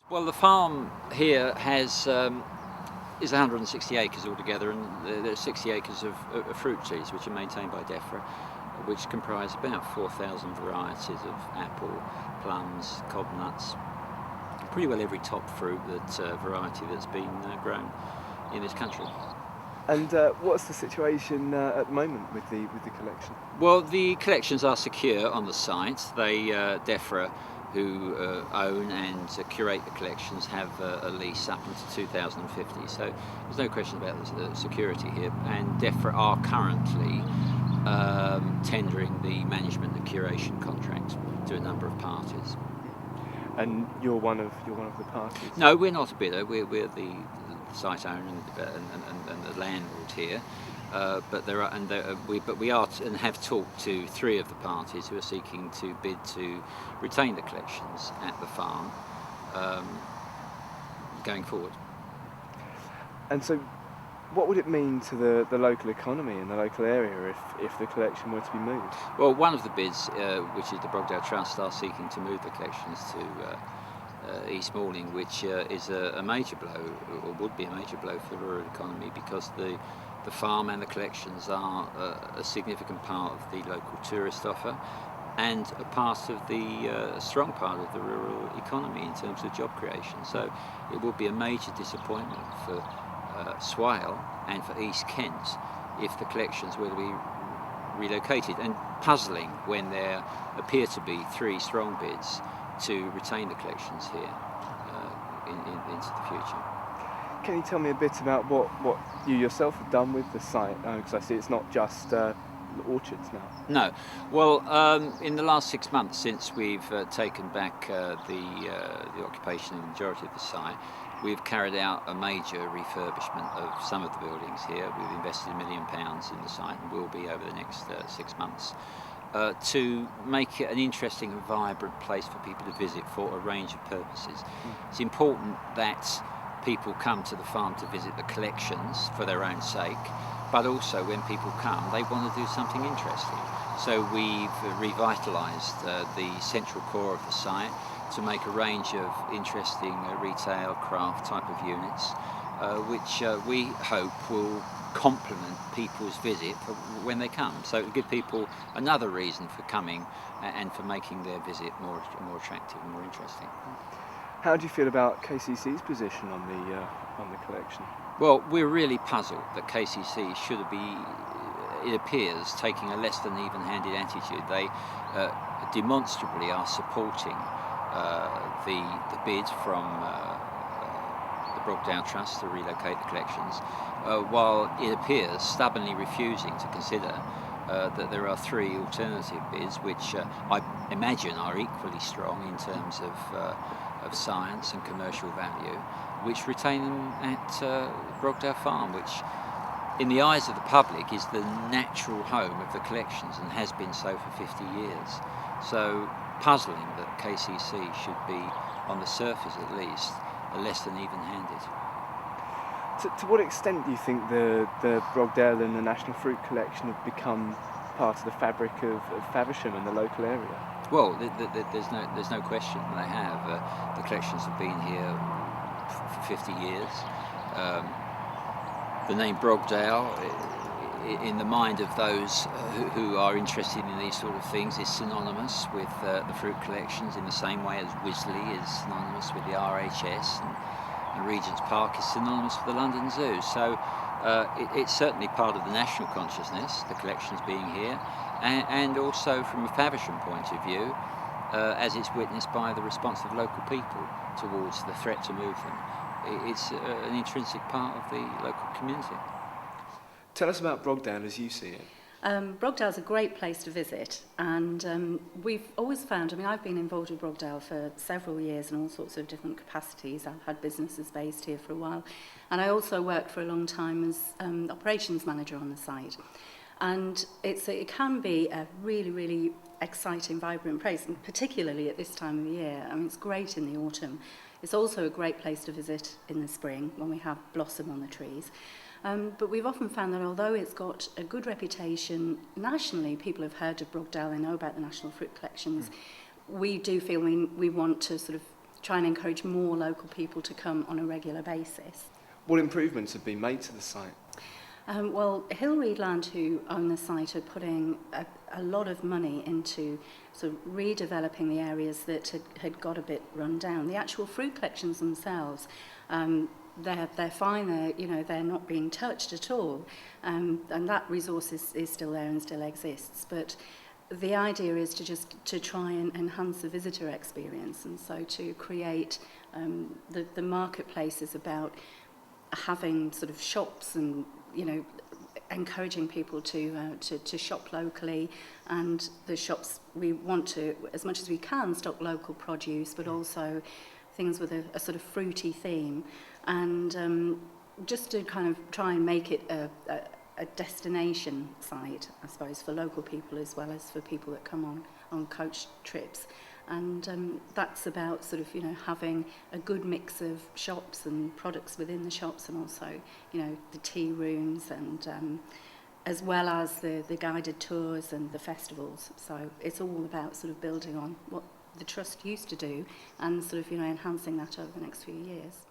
Well, the farm here is 160 acres altogether, and there's 60 acres of fruit trees which are maintained by DEFRA, which comprise about 4,000 varieties of apple, plums, cob nuts, pretty well every top fruit variety that's been grown in this country. And what's the situation at the moment with the collection? Well, the collections are secure on the site. DEFRA, who own and curate the collections, have a lease up until 2050. So there's no question about the security here. And DEFRA are currently tendering the management and curation contract to a number of parties. And you're one of the parties? No, we're not a bidder. We're the site owner and the landlord here. But we are and have talked to three of the parties who are seeking to bid to retain the collections at the farm going forward. And so, what would it mean to the local economy in the local area if the collection were to be moved? Well, one of the bids, which is the Brogdale Trust, are seeking to move the collections to East Malling, which is a major blow, or would be a major blow for the rural economy, because the farm and the collections are a significant part of the local tourist offer and a part of the strong part of the rural economy in terms of job creation. So it would be a major disappointment for Swale and for East Kent if the collections were to be relocated, and puzzling when there appear to be three strong bids to retain the collections here into the future. Can you tell me a bit about what you yourself have done with the site? Because I see it's not just orchards now. No. Well, in the last 6 months since we've taken back the occupation and majority of the site, we've carried out a major refurbishment of some of the buildings here. We've invested £1 million in the site and will be over the next 6 months to make it an interesting and vibrant place for people to visit for a range of purposes. It's important that people come to the farm to visit the collections for their own sake, but also when people come, they want to do something interesting. So we've revitalised the central core of the site to make a range of interesting retail, craft type of units, which we hope will complement people's visit when they come. So it will give people another reason for coming and for making their visit more attractive and more interesting. How do you feel about KCC's position on the collection? Well, we're really puzzled that KCC should be, it appears, taking a less than even-handed attitude. They demonstrably are supporting the bid from the Brogdale Trust to relocate the collections, while it appears stubbornly refusing to consider that there are three alternative bids which I imagine are equally strong in terms of science and commercial value, which retain them at Brogdale Farm, which in the eyes of the public is the natural home of the collections and has been so for 50 years. So puzzling that KCC should be, on the surface at least, less than even-handed. To what extent do you think the Brogdale and the National Fruit Collection have become part of the fabric of Faversham and the local area? Well, there's no question they have. The collections have been here for 50 years. The name Brogdale, in the mind of those who are interested in these sort of things, is synonymous with the fruit collections in the same way as Wisley is synonymous with the RHS, and Regent's Park is synonymous with the London Zoo. So it's certainly part of the national consciousness, the collections being here, and also from a Faversham point of view, as it's witnessed by the response of local people towards the threat to move them. It's an intrinsic part of the local community. Tell us about Brogdale as you see it. Brogdale's a great place to visit, and we've always found, I've been involved with Brogdale for several years in all sorts of different capacities. I've had businesses based here for a while, and I also worked for a long time as operations manager on the site. And it can be a really, really exciting, vibrant place, and particularly at this time of year. It's great in the autumn. It's also a great place to visit in the spring when we have blossom on the trees. But we've often found that although it's got a good reputation nationally, people have heard of Brogdale, they know about the National Fruit Collections, we do feel we want to sort of try and encourage more local people to come on a regular basis. What improvements have been made to the site? Well, Hillreed Land, who own the site, are putting a lot of money into sort of redeveloping the areas that had got a bit run down. The actual fruit collections themselves, they're fine. They're not being touched at all, and that resource is still there and still exists. But the idea is to try and enhance the visitor experience, and so to create the marketplace is about having sort of shops and encouraging people to shop locally, and the shops, we want to, as much as we can, stock local produce, but also things with a sort of fruity theme, and just to kind of try and make it a destination site, I suppose, for local people as well as for people that come on coach trips. And that's about sort of, having a good mix of shops and products within the shops, and also, the tea rooms, and as well as the guided tours and the festivals. So it's all about sort of building on what the Trust used to do and sort of, enhancing that over the next few years.